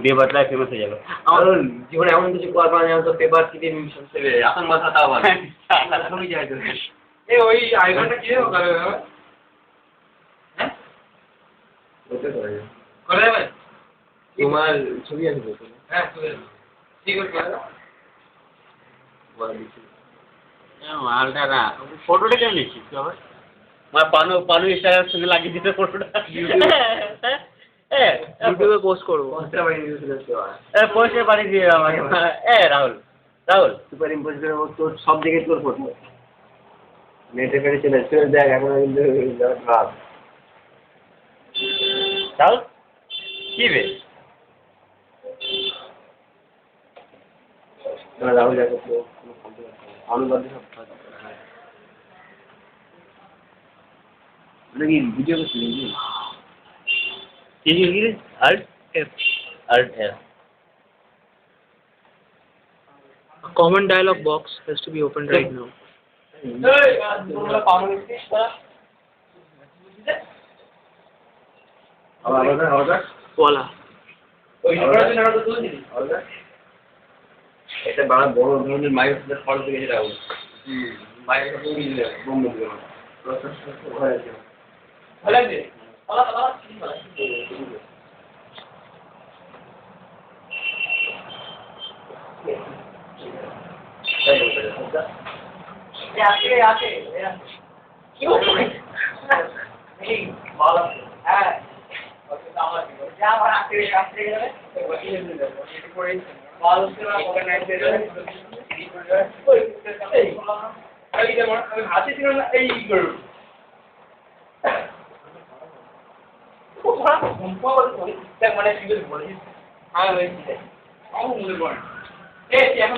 বিয়ে বাতলায় ফেমাস হয়ে যাবে। আমার জীবনে এমন কিছু করবা না তো পেপার কিনে মিশন সেবে এখন মাথা তাও ভালো এখনই যাই তো ওই আইকনটা কি হবে হ্যাঁ ওটা করে যাবে তোমার ছবি আসবে হ্যাঁ ছবি আসবে ঠিক আছে মালটা না ফটোটা কেমন নিচ্ছিস তুই আবার মানে পানু ইনস্টাগ্রামের সঙ্গে লাগিয়ে দিতে ফটোটা ইউটিউবে পোস্ট করবো পোস্টে পাঠিয়ে দিয়ে আমাকে রাহুল সুপার ইম্পোজ করে তোর সব জায়গায় তোর ফটো নেটে ফেটে চলে দেখ এখন কিন্তু ভাব রাহুল কি রে রাহুল দেখো তো অনুবাদ সব কি ভিডিও করছিলি কি রে আর্ট হ্যাঁ A common dialog box has to be opened right now. Voila. এটা বাংলা বড় ধরনের মাইক্রোসফট ফল থেকে যেটা হবে মাইক্রোসফট নিয়ে বোম দিবে ভালো আছে আছে কি বলছিস এই ভালো হ্যাঁ আমার যা আমার আজকে রাত্রে গেলে এটা করে ভালো করে অর্গানাইজ করে এই যেমন আমি হাতে ছিল না এই করব ওরা সম্পূর্ণ করে মানে সিঙ্গেল বলে হ্যাঁ হয়েছে আমি মনে করি এই এখন